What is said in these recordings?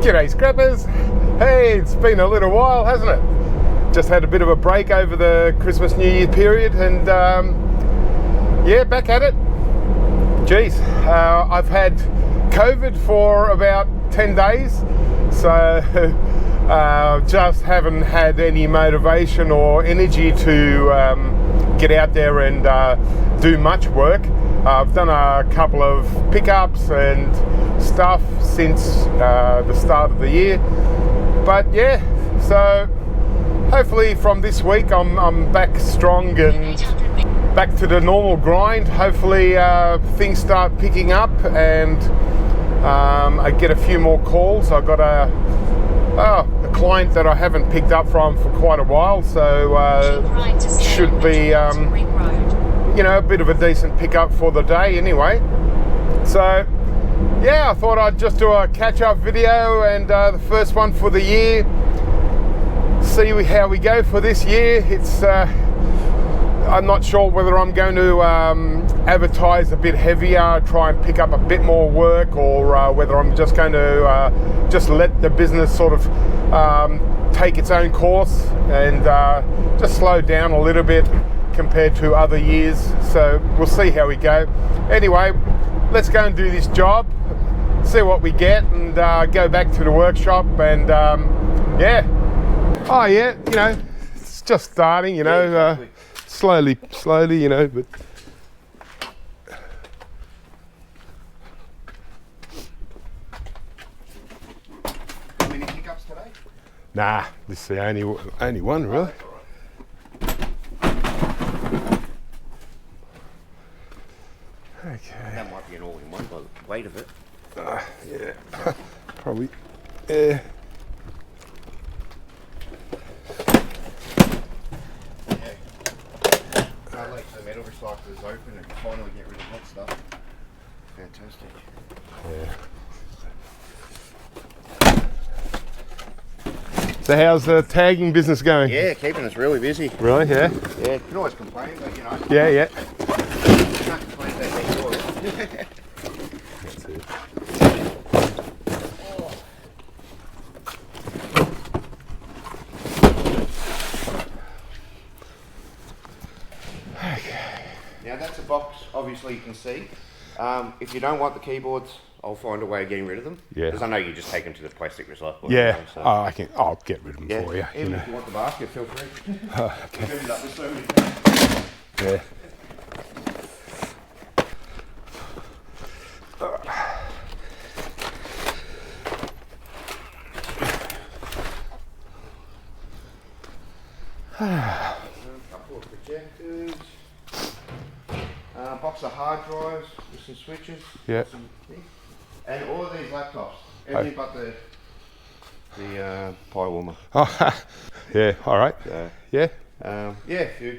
G'day scrappers. Hey, it's been a little while, hasn't it? Just had a bit of a break over the Christmas New Year period and yeah, back at it. Geez, I've had COVID for about 10 days, so just haven't had any motivation or energy to get out there and do much work. I've done a couple of pickups and stuff since the start of the year, but yeah, so hopefully from this week I'm back strong and back to the normal grind. Hopefully things start picking up and I get a few more calls. I've got a client that I haven't picked up from for quite a while, so should be you know, a bit of a decent pickup for the day anyway. So yeah, I thought I'd just do a catch-up video and the first one for the year. See how we go for this year. It's I'm not sure whether I'm going to advertise a bit heavier, try and pick up a bit more work, or whether I'm just going to just let the business sort of take its own course and just slow down a little bit compared to other years. So we'll see how we go. Anyway, let's go and do this job, see what we get, and go back to the workshop and yeah. Oh yeah, you know, it's just starting, you know, yeah, exactly. slowly, you know, but How many pickups today? nah, this is the only one really. Okay. That might be an all-in-one by the weight of it. Yeah, probably. Yeah. I like the metal recyclers open and finally get rid of that stuff. Fantastic. Yeah. So how's the tagging business going? Yeah, keeping us really busy. Really? Yeah. Yeah, you can always complain, but you know. Yeah, yeah. You can't complain about that oil. That's it. Now that's a box, obviously you can see. If you don't want the keyboards, I'll find a way of getting rid of them. Yeah. Because I know you just take them to the plastic recycling. Yeah. So. Oh, I'll get rid of them for you. Even You know. if you want the basket, feel free. Oh, okay. You've ended up with so many. Yeah. A couple of projectors. Box of hard drives with some switches. Yeah. And all of these laptops. Everything but the pie warmer. Oh, yeah. All right. Yeah. Yeah, a few.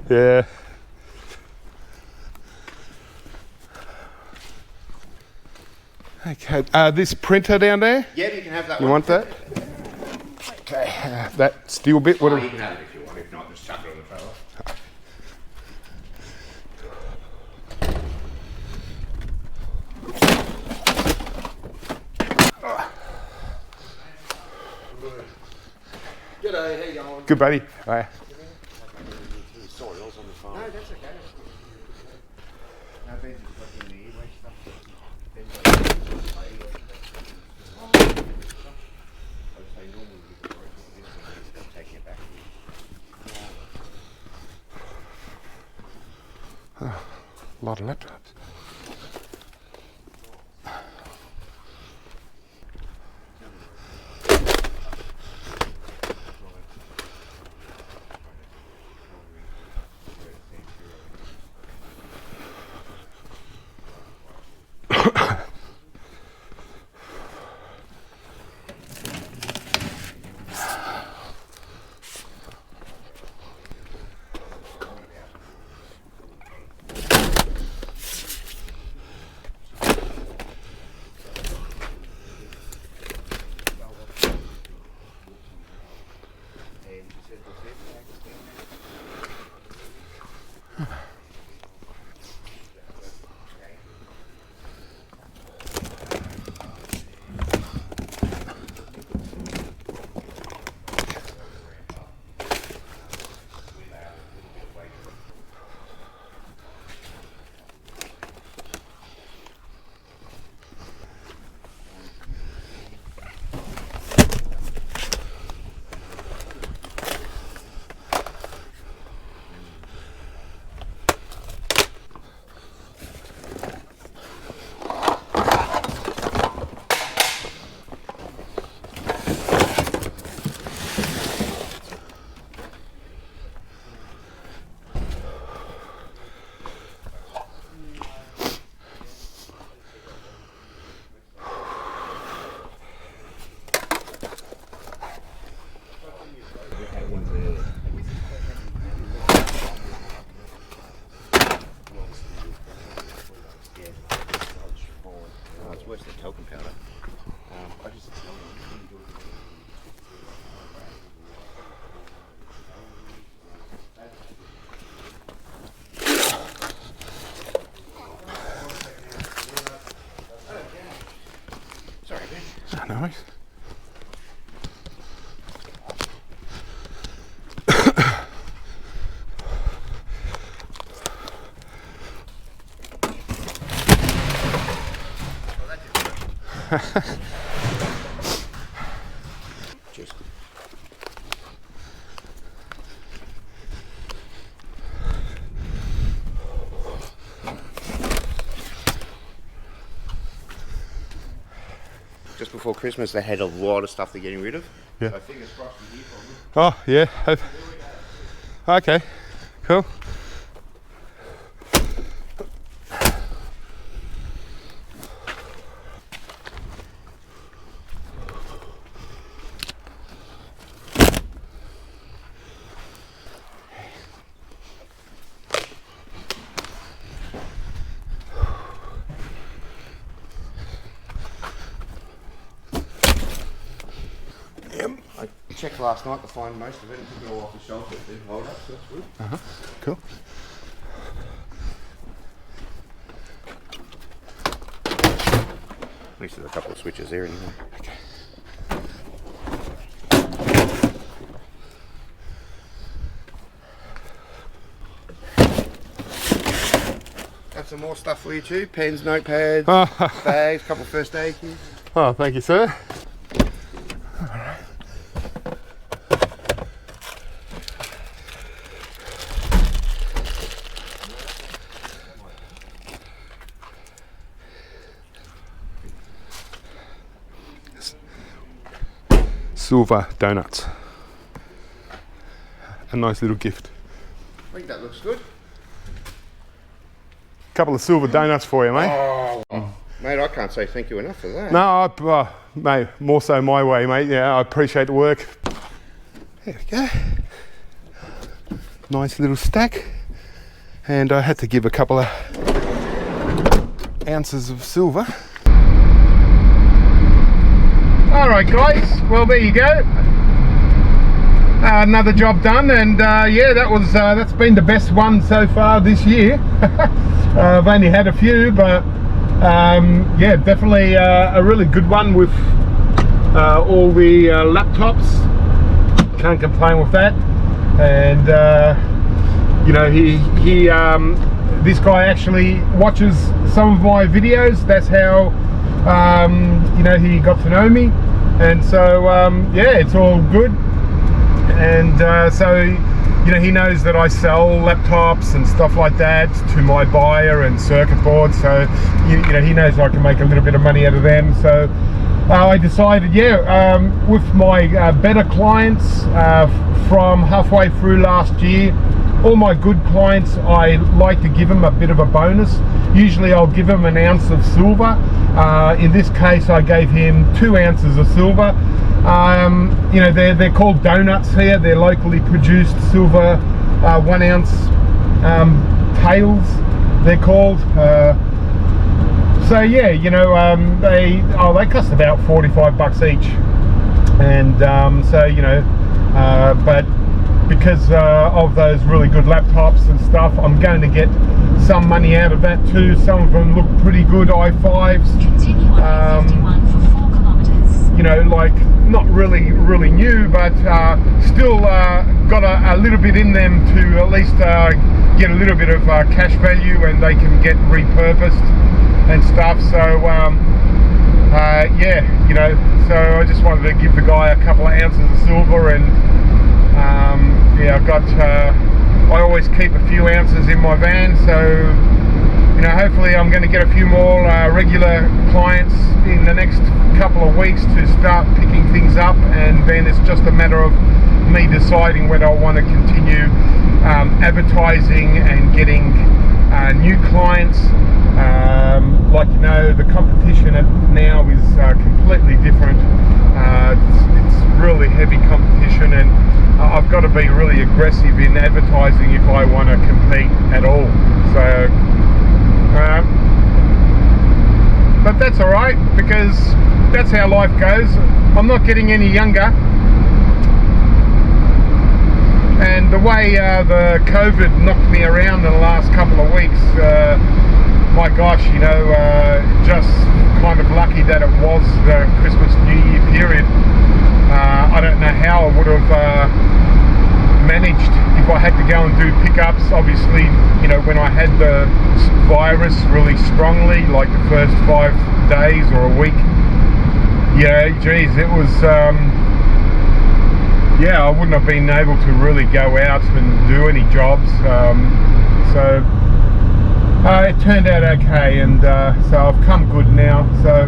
Yeah. Okay. This printer down there. Yeah, you can have that You one. want that? Okay. That steel bit. What? Oh, you can have it if you want. If not, just chuck it on the trailer. G'day, how you going? Good, buddy. Bye. Sorry, I was on the phone. No, that's okay. No, Ben's just looking at the eWaste stuff. Ben's like, I would say normally you could break all this and he's taking it back. A lot of laptops. Oh, nice. Just before Christmas, they had a lot of stuff they're getting rid of. Yeah. So fingers crossed from here probably. Oh, yeah. Okay, cool. I checked last night to find most of it and took it all off the shelf. It did hold up, so that's good. Cool. At least there's a couple of switches there anyway. Okay. Got some more stuff for you too. Pens, notepads, Oh, bags, couple of first aid kits. oh, thank you, sir. Silver donuts. A nice little gift. I think that looks good. Couple of silver donuts for you, mate. Oh, mate, I can't say thank you enough for that. No, mate, more so my way, mate. Yeah, I appreciate the work. There we go. Nice little stack. And I had to give a couple of ounces of silver. All right, guys. Well, there you go. Another job done, and yeah, that's been the best one so far this year. I've only had a few, but yeah, definitely a really good one with all the laptops. Can't complain with that. And you know, this guy actually watches some of my videos. That's how you know, he got to know me, and so yeah, it's all good. And so, you know, he knows that I sell laptops and stuff like that to my buyer and circuit boards, so you know, he knows I can make a little bit of money out of them. So I decided, yeah, with my better clients from halfway through last year, all my good clients, I like to give them a bit of a bonus. Usually I'll give them an ounce of silver. In this case, I gave him 2 ounces of silver. You know, they're called donuts here. They're locally produced silver 1 ounce tails, they're called. So yeah, you know, they cost about 45 bucks each. And so, you know, but because of those really good laptops and stuff, I'm going to get some money out of that too. Some of them look pretty good i5s. Continue on 51 for 4 kilometers. You know, like not really new, but still got a little bit in them to at least get a little bit of cash value, and they can get repurposed and stuff. So yeah, you know, so I just wanted to give the guy a couple of ounces of silver. And yeah, I've got I always keep a few ounces in my van, so you know, hopefully I'm going to get a few more regular clients in the next couple of weeks to start picking things up, and then it's just a matter of me deciding whether I want to continue advertising and getting new clients. Like, you know, the competition now is completely different. It's really heavy competition, and I've got to be really aggressive in advertising if I want to compete at all. So but that's all right, because that's how life goes. I'm not getting any younger, and the way the COVID knocked me around in the last couple of weeks, my gosh, you know, just kind of lucky that it was the Christmas New Year period. I don't know how I would have managed if I had to go and do pickups. Obviously, you know, when I had the virus really strongly, like the first 5 days or a week, yeah, geez, it was, yeah, I wouldn't have been able to really go out and do any jobs. So it turned out okay, and so I've come good now. So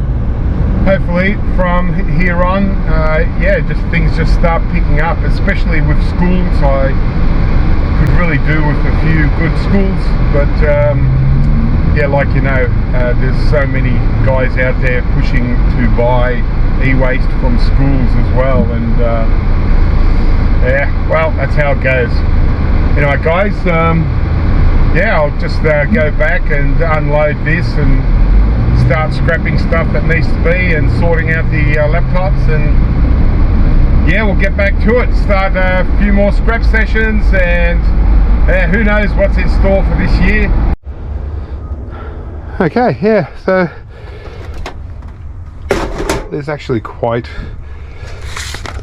hopefully from here on, yeah, just things just start picking up, especially with schools. I could really do with a few good schools, but yeah, like you know, there's so many guys out there pushing to buy e-waste from schools as well, and yeah, well, that's how it goes. Anyway, guys, yeah, I'll just go back and unload this and start scrapping stuff that needs to be and sorting out the laptops, and yeah, we'll get back to it, start a few more scrap sessions, and who knows what's in store for this year. Okay, yeah, so there's actually quite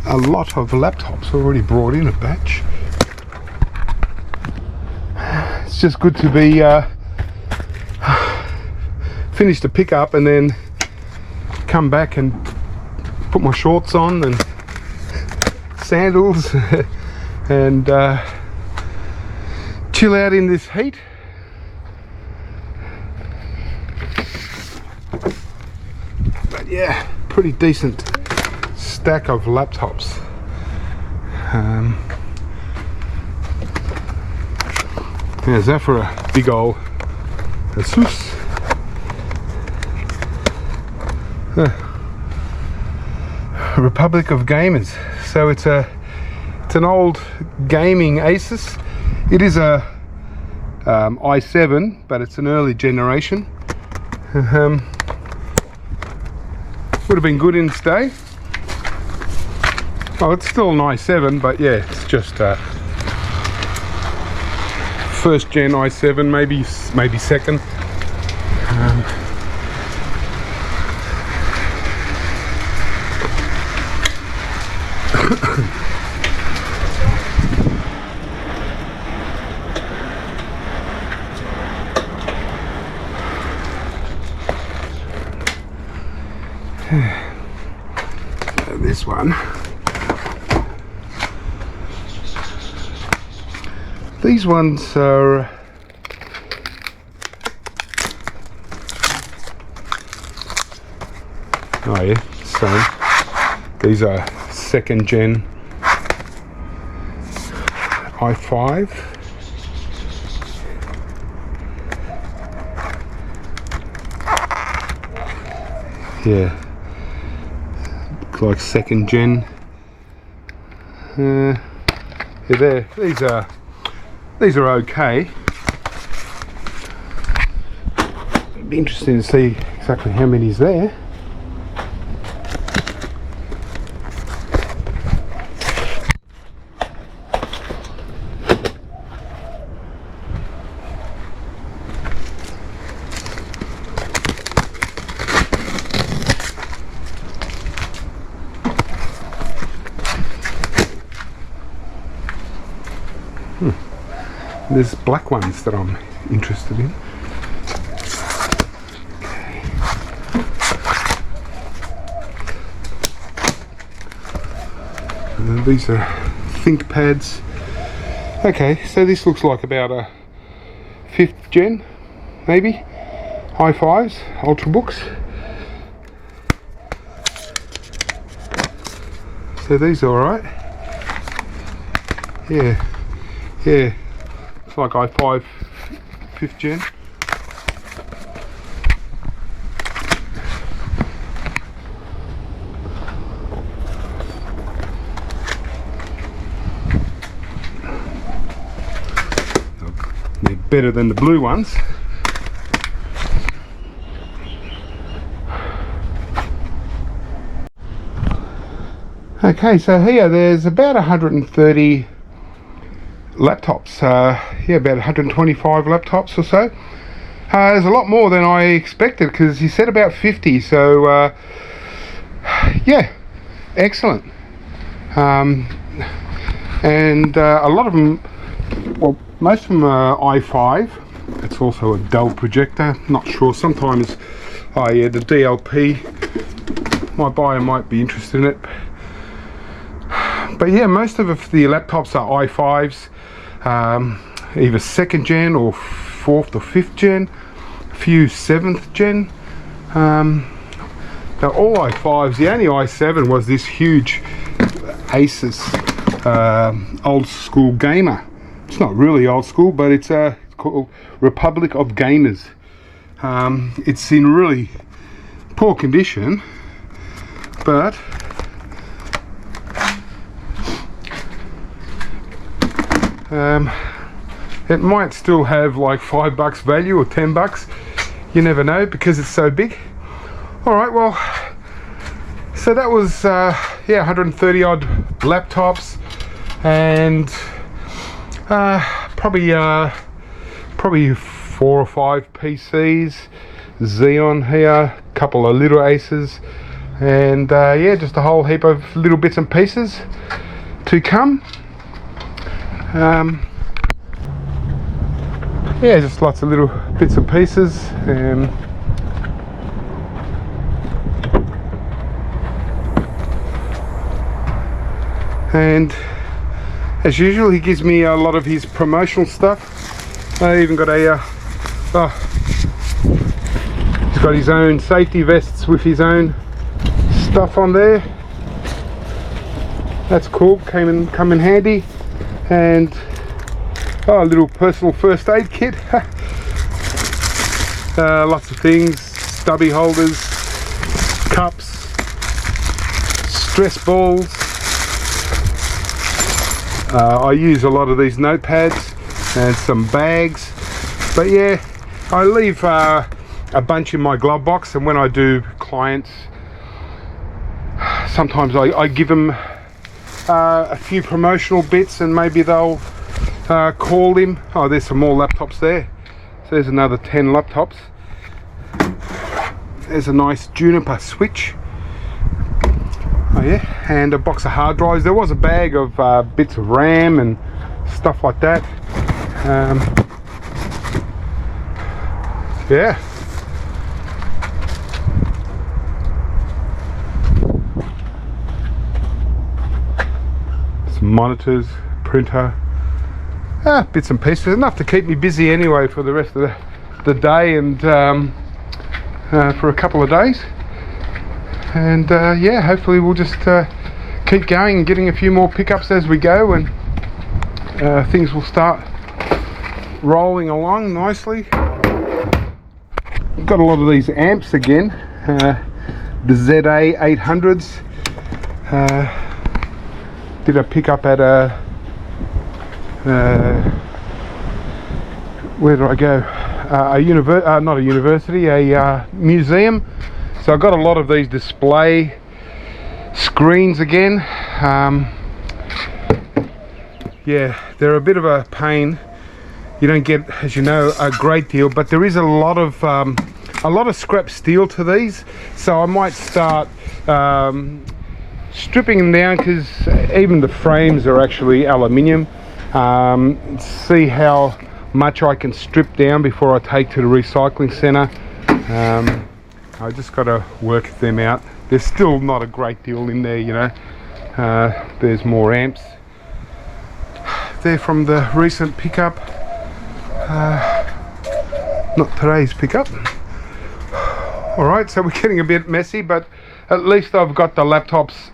a lot of laptops already brought in a batch. It's just good to be finish the pickup and then come back and put my shorts on and sandals and chill out in this heat. But yeah, pretty decent stack of laptops. There's that for a big old Asus. Republic of Gamers. So it's an old gaming Asus. It is a i7, but it's an early generation. Would have been good in its day. Oh, it's still an i7, but yeah, it's just first gen i7, maybe second. This one. These ones are oh yeah, same. These are second gen i5. Yeah, looks like second gen. Yeah, there. These are okay. It'd be interesting to see exactly how many's there. There's black ones that I'm interested in. Okay. And these are ThinkPads. Okay, so this looks like about a 5th gen, maybe. i5s, Ultrabooks. So these are alright. Yeah, yeah. It's like i5 5th gen. They're better than the blue ones. Okay, so here there's about 130 laptops, yeah, about 125 laptops or so. There's a lot more than I expected because he said about 50. So yeah, excellent. And a lot of them, well, most of them are i5. It's also a Dell projector. Not sure. Sometimes, oh yeah, the DLP. My buyer might be interested in it. But yeah, most of the laptops are i5s, either 2nd gen or 4th or 5th gen. A few 7th gen. They're all i5s. The only i7 was this huge Asus old school gamer. It's not really old school, but it's called Republic of Gamers. It's in really poor condition, but it might still have like $5 value or $10. You never know because it's so big. All right, well, so that was yeah, 130 odd laptops, and probably 4 or 5 PCs, Xeon here, a couple of little Aces, and yeah, just a whole heap of little bits and pieces to come. Yeah, just lots of little bits and pieces. And as usual, he gives me a lot of his promotional stuff. I even got a he's got his own safety vests with his own stuff on there. That's cool, come in handy. And a little personal first aid kit. Lots of things, stubby holders, cups, stress balls. I use a lot of these notepads and some bags, but yeah, I leave a bunch in my glove box, and when I do clients, sometimes I give them a few promotional bits, and maybe they'll call him. Oh, there's some more laptops there. So there's another 10 laptops. There's a nice Juniper switch. Oh yeah, and a box of hard drives. There was a bag of bits of RAM and stuff like that. Yeah. Some monitors, printer, bits and pieces. Enough to keep me busy anyway for the rest of the day, and for a couple of days. And yeah, hopefully we'll just keep going and getting a few more pickups as we go, and things will start rolling along nicely. Got a lot of these amps again, the ZA 800s. Did a pickup at a where did I go? Not a university, a museum. So I got a lot of these display screens again. Yeah, they're a bit of a pain. You don't get, as you know, a great deal, but there is a lot of scrap steel to these. So I might start stripping them down, because even the frames are actually aluminium. See how much I can strip down before I take to the recycling centre. I just got to work them out. There's still not a great deal in there, you know. There's more amps. They're from the recent pickup. Not today's pickup. Alright, so we're getting a bit messy, but at least I've got the laptops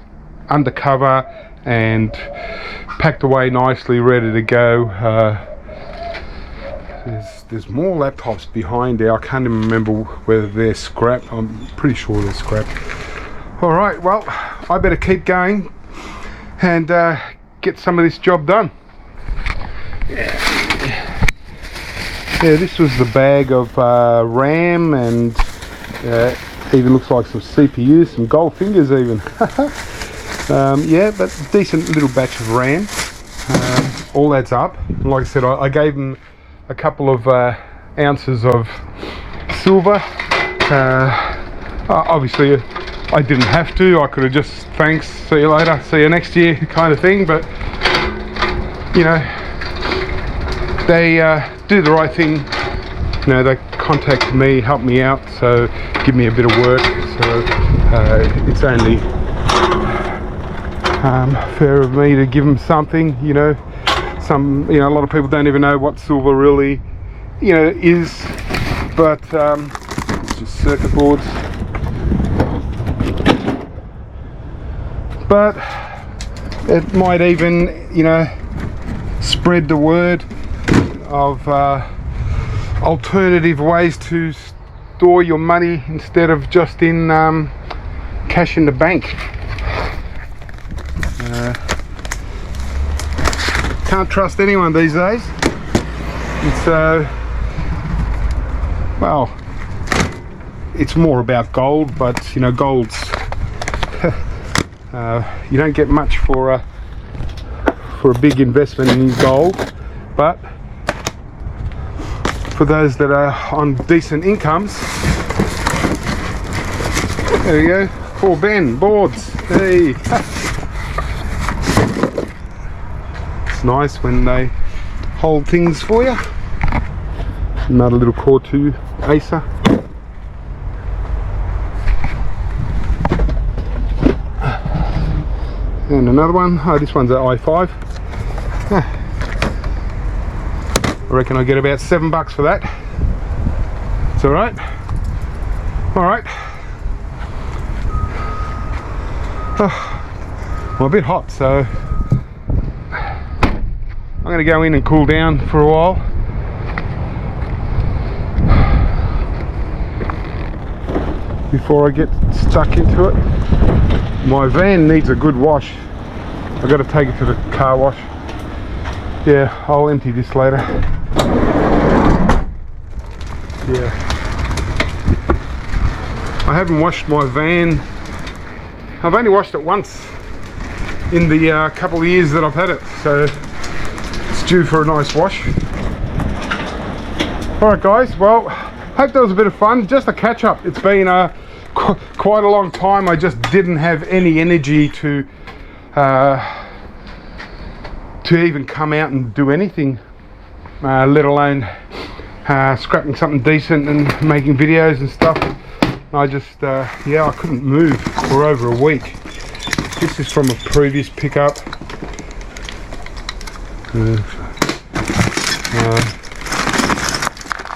under cover and packed away nicely, ready to go. There's more laptops behind there. I can't even remember whether they're scrap. I'm pretty sure they're scrap. All right, well, I better keep going and get some of this job done. Yeah, this was the bag of RAM, and even looks like some CPUs, some gold fingers even. Yeah, but decent little batch of RAM. All adds up. Like I said, I gave them a couple of ounces of silver. Obviously I didn't have to. I could have just, thanks, see you later, see you next year kind of thing, but you know, they do the right thing. You know, they contacted me, helped me out, so give me a bit of work, so it's only fair of me to give them something. You know, a lot of people don't even know what silver really, you know, is, but it's just circuit boards. But it might even, you know, spread the word of alternative ways to store your money instead of just in cash in the bank. Can't trust anyone these days. And so, well, it's more about gold, but you know, gold's you don't get much for a big investment in gold, but for those that are on decent incomes, there you go, for Ben boards. Hey, it's nice when they hold things for you. Another little Core 2 Acer. And another one. Oh, this one's an i5. I reckon I get about $7 for that. It's all right. All right. I'm a bit hot, so I'm going to go in and cool down for a while. Before I get stuck into it. My van needs a good wash. I've got to take it to the car wash. Yeah, I'll empty this later. Yeah. I haven't washed my van. I've only washed it once in the couple of years that I've had it, so it's due for a nice wash. Alright guys, well, hope that was a bit of fun. Just a catch up. It's been quite a long time. I just didn't have any energy to even come out and do anything, let alone scrapping something decent and making videos and stuff. I just yeah, I couldn't move for over a week. This is from a previous pickup.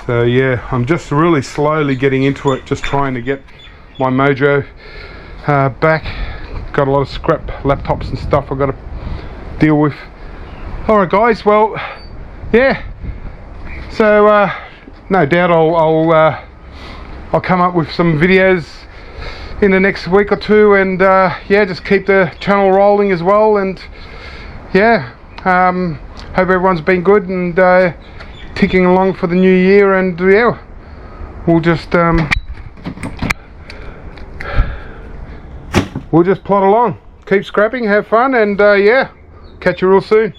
So yeah, I'm just really slowly getting into it, just trying to get my mojo back. Got a lot of scrap laptops and stuff I've got to deal with. Alright guys, well, yeah, so no doubt I'll come up with some videos in the next week or two, and yeah, just keep the channel rolling as well. And yeah, hope everyone's been good and ticking along for the new year, and yeah, we'll just plod along, keep scrapping, have fun, and yeah, catch you real soon.